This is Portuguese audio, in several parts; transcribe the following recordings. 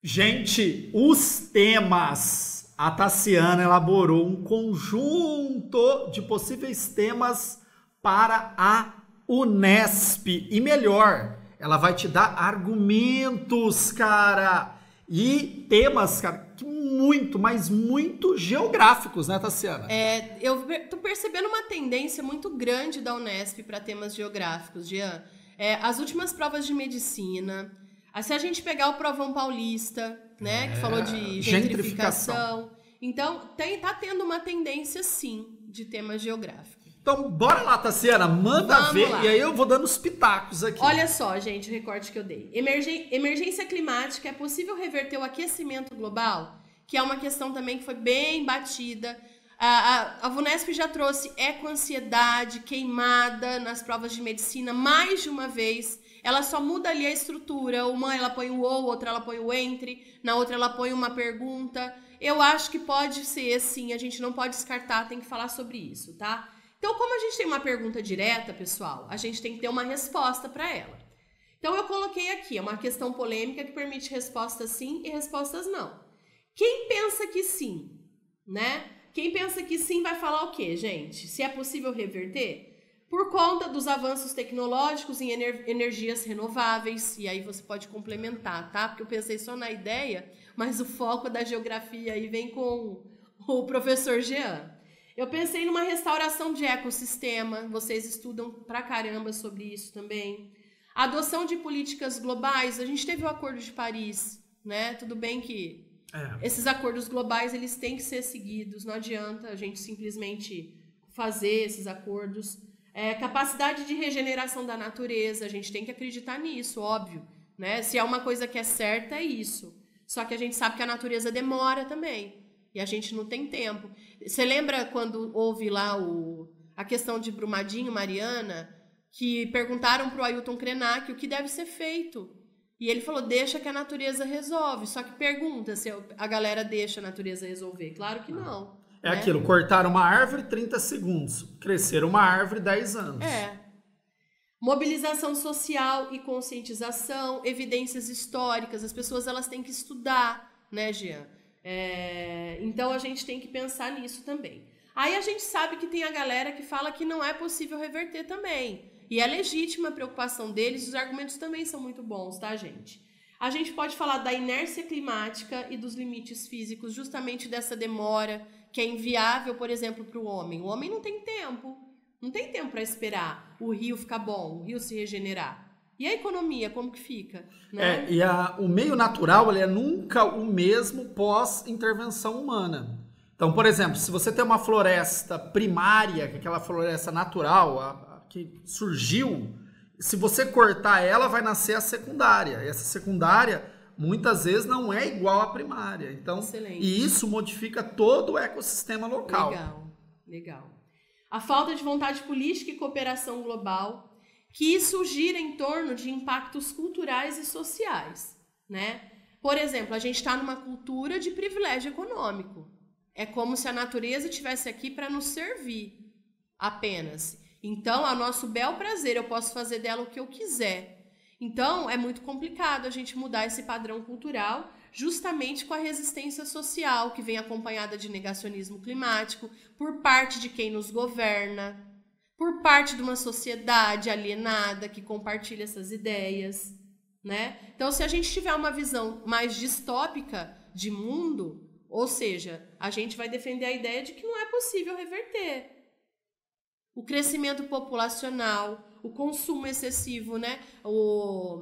Gente, os temas. A Tassiana elaborou um conjunto de possíveis temas para a Unesp. E melhor, ela vai te dar argumentos, cara. E temas, cara, que muito, mas muito geográficos, né, Tassiana? Eu tô percebendo uma tendência muito grande da Unesp para temas geográficos, Jean. As últimas provas de medicina, se a gente pegar o Provão Paulista, né, que falou de gentrificação. Então, tá tendo uma tendência, sim, de temas geográficos. Então, bora lá, Tassiana, manda Vamos ver, lá. E aí eu vou dando os pitacos aqui. Olha só, gente, o recorte que eu dei. Emergência climática, é possível reverter o aquecimento global? Que é uma questão também que foi bem batida. A VUNESP já trouxe ecoansiedade, queimada nas provas de medicina mais de uma vez. Ela só muda ali a estrutura. Uma ela põe o ou, outra ela põe o entre, na outra ela põe uma pergunta. Eu acho que pode ser, sim, a gente não pode descartar, tem que falar sobre isso, tá? Então, como a gente tem uma pergunta direta, pessoal, a gente tem que ter uma resposta para ela. Então, eu coloquei aqui, é uma questão polêmica que permite respostas sim e respostas não. Quem pensa que sim, né? Quem pensa que sim vai falar o quê, gente? Se é possível reverter? Por conta dos avanços tecnológicos em energias renováveis, e aí você pode complementar, tá? Porque eu pensei só na ideia, mas o foco da geografia aí vem com o professor Jean. Eu pensei numa restauração de ecossistema, vocês estudam pra caramba sobre isso também. Adoção de políticas globais, a gente teve o Acordo de Paris, né? Tudo bem que esses acordos globais, eles têm que ser seguidos, não adianta a gente simplesmente fazer esses acordos. Capacidade de regeneração da natureza, a gente tem que acreditar nisso, óbvio, né? Se é uma coisa que é certa, é isso. Só que a gente sabe que a natureza demora também, e a gente não tem tempo. Você lembra quando houve lá a questão de Brumadinho, Mariana, que perguntaram para o Ailton Krenak o que deve ser feito? E ele falou, deixa que a natureza resolve. Só que pergunta se a galera deixa a natureza resolver. Claro que não. É aquilo, cortar uma árvore 30 segundos, crescer uma árvore 10 anos. Mobilização social e conscientização, evidências históricas, as pessoas elas têm que estudar, né, Jean? Então a gente tem que pensar nisso também. Aí a gente sabe que tem a galera que fala que não é possível reverter também. E é legítima a preocupação deles, os argumentos também são muito bons, tá, gente? A gente pode falar da inércia climática e dos limites físicos, justamente dessa demora que é inviável, por exemplo, para o homem. O homem não tem tempo para esperar o rio ficar bom, o rio se regenerar. E a economia, como que fica? Né? O meio natural ele é nunca o mesmo pós-intervenção humana. Então, por exemplo, se você tem uma floresta primária, que é aquela floresta natural que surgiu, se você cortar ela, vai nascer a secundária. E essa secundária, muitas vezes, não é igual à primária. Então, excelente. E isso modifica todo o ecossistema local. Legal. A falta de vontade política e cooperação global, que isso gira em torno de impactos culturais e sociais, né? Por exemplo, a gente está numa cultura de privilégio econômico. É como se a natureza estivesse aqui para nos servir apenas. Então, ao nosso bel prazer, eu posso fazer dela o que eu quiser. Então, é muito complicado a gente mudar esse padrão cultural justamente com a resistência social que vem acompanhada de negacionismo climático por parte de quem nos governa, por parte de uma sociedade alienada que compartilha essas ideias, né? Então, se a gente tiver uma visão mais distópica de mundo, ou seja, a gente vai defender a ideia de que não é possível reverter. O crescimento populacional, o consumo excessivo, né?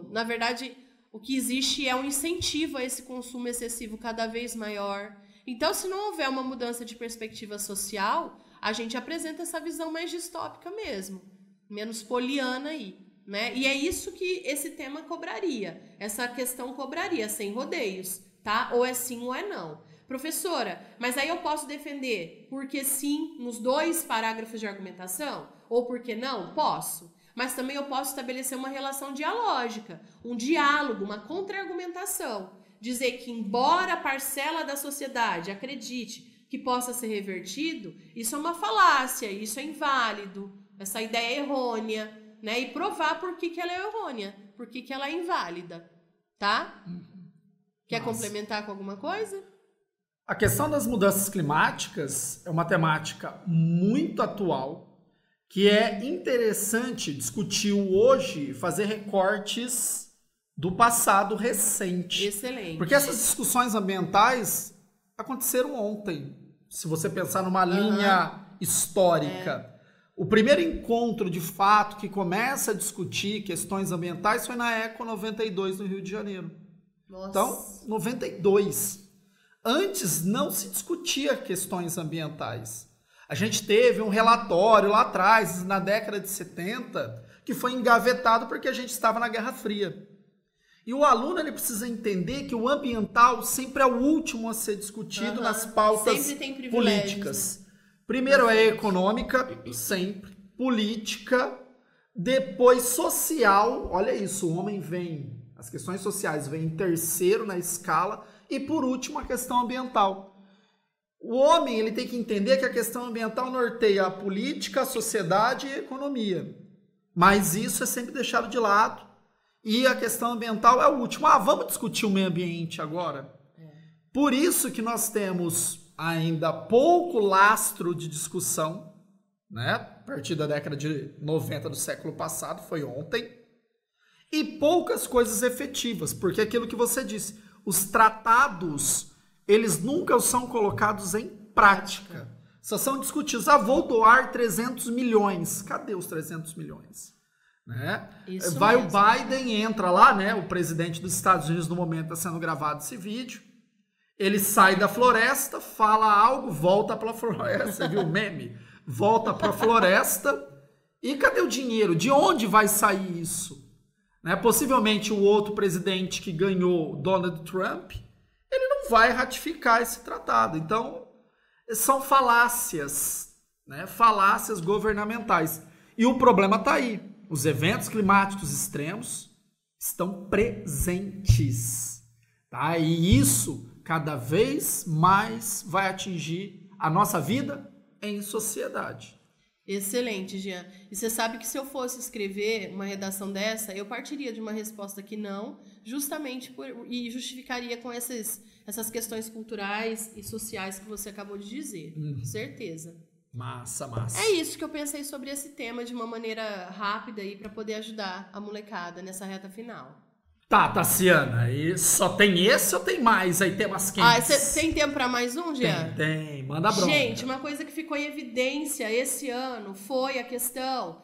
Na verdade, o que existe é um incentivo a esse consumo excessivo cada vez maior. Então, se não houver uma mudança de perspectiva social, a gente apresenta essa visão mais distópica mesmo, menos poliana aí, né? E é isso que esse tema cobraria, essa questão cobraria, sem rodeios, tá? Ou é sim ou é não. Professora, mas aí eu posso defender porque sim nos 2 parágrafos de argumentação? Ou porque não? Posso. Mas também eu posso estabelecer uma relação dialógica, um diálogo, uma contra-argumentação. Dizer que embora a parcela da sociedade acredite que possa ser revertido, isso é uma falácia, isso é inválido, essa ideia é errônea, né? E provar por que ela é errônea, por que ela é inválida, tá? Quer complementar com alguma coisa? A questão das mudanças climáticas é uma temática muito atual, que é interessante discutir hoje, fazer recortes do passado recente. Excelente. Porque essas discussões ambientais aconteceram ontem, se você pensar numa linha histórica. O primeiro encontro, de fato, que começa a discutir questões ambientais foi na Eco 92, no Rio de Janeiro. Nossa. Então, 92. Antes não se discutia questões ambientais. A gente teve um relatório lá atrás, na década de 70, que foi engavetado porque a gente estava na Guerra Fria. E o aluno ele precisa entender que o ambiental sempre é o último a ser discutido nas pautas políticas. Né? Primeiro é econômica, sempre. Política, depois social. Olha isso, o homem vem... As questões sociais vêm em terceiro na escala e, por último, a questão ambiental. O homem ele tem que entender que a questão ambiental norteia a política, a sociedade e a economia. Mas isso é sempre deixado de lado e a questão ambiental é o último. Vamos discutir o meio ambiente agora? Por isso que nós temos ainda pouco lastro de discussão, né? A partir da década de 90 do século passado, foi ontem. E poucas coisas efetivas, porque aquilo que você disse, os tratados, eles nunca são colocados em prática. Só são discutidos, vou doar 300 milhões. Cadê os 300 milhões? Né? Vai mesmo. O Biden, entra lá, né? O presidente dos Estados Unidos, no momento está sendo gravado esse vídeo. Ele sai da floresta, fala algo, volta para a floresta. Você viu o meme? Volta para a floresta. E cadê o dinheiro? De onde vai sair isso? Né? Possivelmente o outro presidente que ganhou, Donald Trump, ele não vai ratificar esse tratado. Então, são falácias, né? Falácias governamentais. E o problema está aí. Os eventos climáticos extremos estão presentes. Tá? E isso cada vez mais vai atingir a nossa vida em sociedade. Excelente, Jean. E você sabe que se eu fosse escrever uma redação dessa, eu partiria de uma resposta que não, justamente e justificaria com essas questões culturais e sociais que você acabou de dizer. Certeza. Massa, massa. É isso que eu pensei sobre esse tema de uma maneira rápida aí para poder ajudar a molecada nessa reta final. Tá, Tassiana, e só tem esse ou tem mais aí, temas quentes? Você tem tempo para mais um, Jean? Tem, manda bronca. Gente, uma coisa que ficou em evidência esse ano foi a questão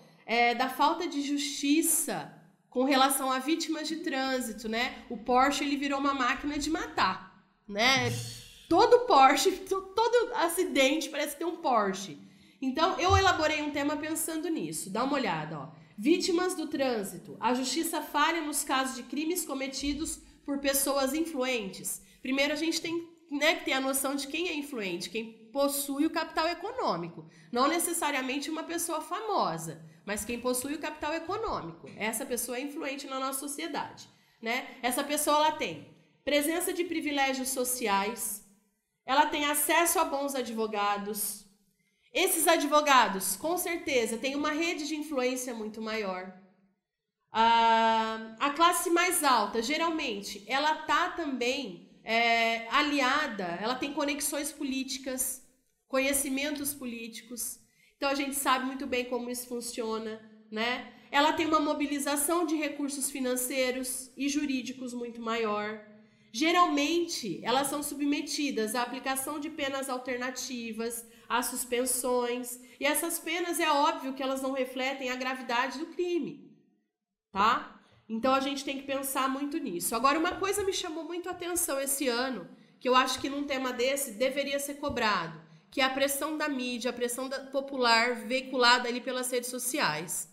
da falta de justiça com relação a vítimas de trânsito, né? O Porsche, ele virou uma máquina de matar, né? Todo Porsche, todo acidente parece ter um Porsche. Então, eu elaborei um tema pensando nisso. Dá uma olhada, ó. Vítimas do trânsito. A justiça falha nos casos de crimes cometidos por pessoas influentes. Primeiro, a gente tem, né, que ter a noção de quem é influente, quem possui o capital econômico. Não necessariamente uma pessoa famosa, mas quem possui o capital econômico. Essa pessoa é influente na nossa sociedade, né? Essa pessoa ela tem presença de privilégios sociais, ela tem acesso a bons advogados. Esses advogados, com certeza, têm uma rede de influência muito maior. A classe mais alta, geralmente, ela está também aliada, ela tem conexões políticas, conhecimentos políticos. Então, a gente sabe muito bem como isso funciona, né? Ela tem uma mobilização de recursos financeiros e jurídicos muito maior. Geralmente, elas são submetidas à aplicação de penas alternativas, a suspensões, e essas penas é óbvio que elas não refletem a gravidade do crime, tá? Então a gente tem que pensar muito nisso. Agora, uma coisa me chamou muito a atenção esse ano, que eu acho que num tema desse deveria ser cobrado, que é a pressão da mídia, a pressão popular veiculada ali pelas redes sociais.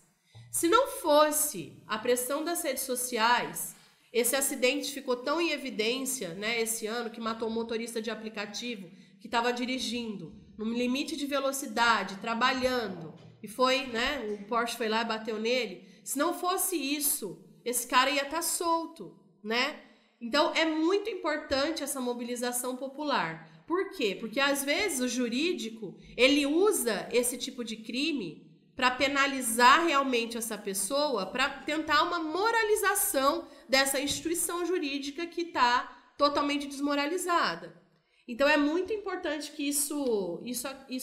Se não fosse a pressão das redes sociais, esse acidente ficou tão em evidência, né, esse ano, que matou um motorista de aplicativo que estava dirigindo no limite de velocidade, trabalhando, e foi, né, o Porsche foi lá e bateu nele. Se não fosse isso, esse cara ia estar solto, né? Então, é muito importante essa mobilização popular. Por quê? Porque, às vezes, o jurídico, ele usa esse tipo de crime para penalizar realmente essa pessoa, para tentar uma moralização dessa instituição jurídica que está totalmente desmoralizada. Então é muito importante que isso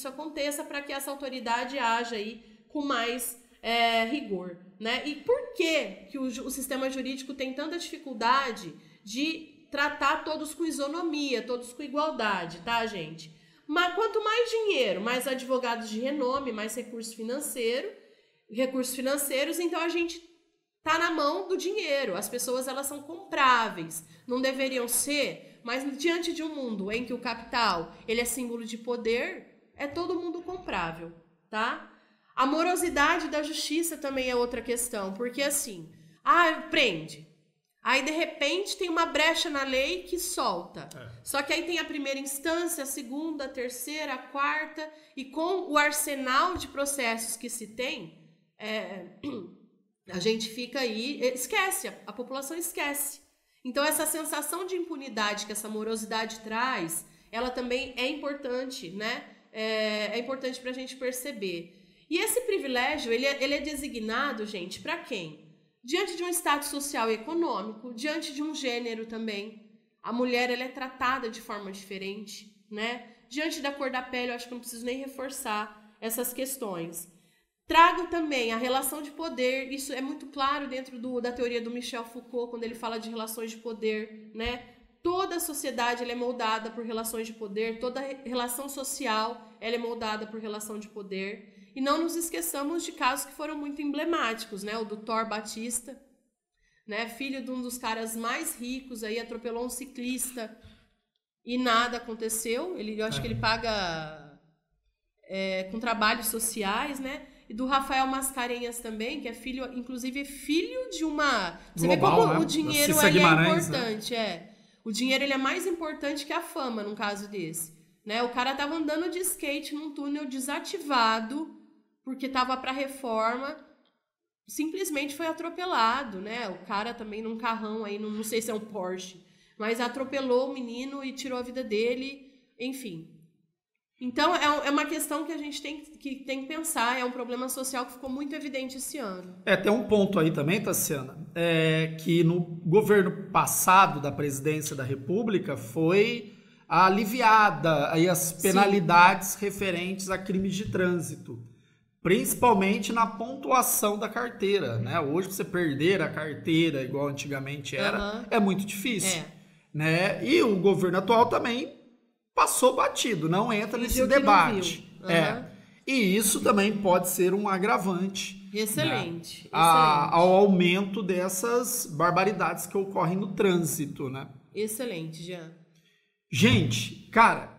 aconteça para que essa autoridade haja aí com mais rigor, né? E por que o sistema jurídico tem tanta dificuldade de tratar todos com isonomia, todos com igualdade, tá, gente? Mas quanto mais dinheiro, mais advogados de renome, mais recursos financeiros, então a gente tá na mão do dinheiro. As pessoas, elas são compráveis, não deveriam ser, mas diante de um mundo em que o capital, ele é símbolo de poder, é todo mundo comprável, tá? A morosidade da justiça também é outra questão, porque assim, prende. Aí, de repente, tem uma brecha na lei que solta. Só que aí tem a primeira instância, a segunda, a terceira, a quarta, e com o arsenal de processos que se tem, a gente fica aí, esquece, a população esquece. Então, essa sensação de impunidade que essa morosidade traz, ela também é importante, né? É importante para a gente perceber. E esse privilégio, ele é designado, gente, para quem? Diante de um status social e econômico, diante de um gênero também. A mulher, ela é tratada de forma diferente, né? Diante da cor da pele, eu acho que não preciso nem reforçar essas questões. Trago também a relação de poder, isso é muito claro dentro da teoria do Michel Foucault, quando ele fala de relações de poder, né? Toda a sociedade ela é moldada por relações de poder, toda relação social ela é moldada por relação de poder. E não nos esqueçamos de casos que foram muito emblemáticos, né? O do Thor Batista, né? Filho de um dos caras mais ricos, aí atropelou um ciclista e nada aconteceu. Eu acho que ele paga com trabalhos sociais, né? E do Rafael Mascarenhas também, que é filho, inclusive filho de uma... Você global, vê como né? O dinheiro Cissa ele Guimarães, é importante, né? O dinheiro ele é mais importante que a fama, num caso desse. Né? O cara tava andando de skate num túnel desativado, porque tava para reforma, simplesmente foi atropelado, né? O cara também num carrão aí, não sei se é um Porsche, mas atropelou o menino e tirou a vida dele, enfim. Então, é uma questão que a gente tem que pensar, é um problema social que ficou muito evidente esse ano. Tem um ponto aí também, Tassiana, que no governo passado da presidência da República foi aliviada aí as penalidades referentes a crimes de trânsito, principalmente na pontuação da carteira, né? Hoje, você perder a carteira, igual antigamente era, é muito difícil. Né? E o governo atual também passou batido, não entra nesse debate. E isso também pode ser um agravante. Excelente. Né? Ao aumento dessas barbaridades que ocorrem no trânsito, né? Excelente, Jean. Gente, cara,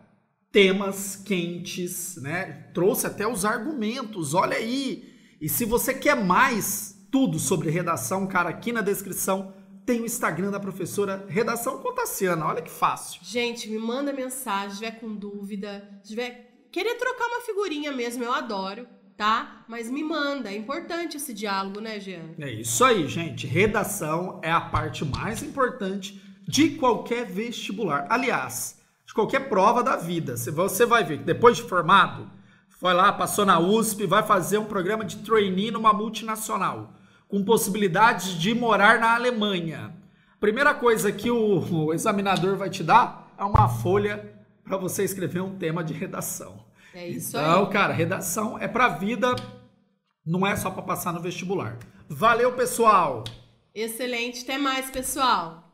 temas quentes, né? Trouxe até os argumentos, olha aí. E se você quer mais tudo sobre redação, cara, aqui na descrição tem o Instagram da professora Redação com Tassiana, olha que fácil. Gente, me manda mensagem, se tiver com dúvida, se tiver querer trocar uma figurinha mesmo, eu adoro, tá? Mas me manda, é importante esse diálogo, né, Jean? É isso aí, gente. Redação é a parte mais importante de qualquer vestibular. Aliás, de qualquer prova da vida. Você vai ver que depois de formado, foi lá, passou na USP, vai fazer um programa de trainee numa multinacional, com possibilidades de morar na Alemanha. Primeira coisa que o examinador vai te dar é uma folha para você escrever um tema de redação. É isso aí. Então, cara, redação é para a vida, não é só para passar no vestibular. Valeu, pessoal! Excelente, até mais, pessoal!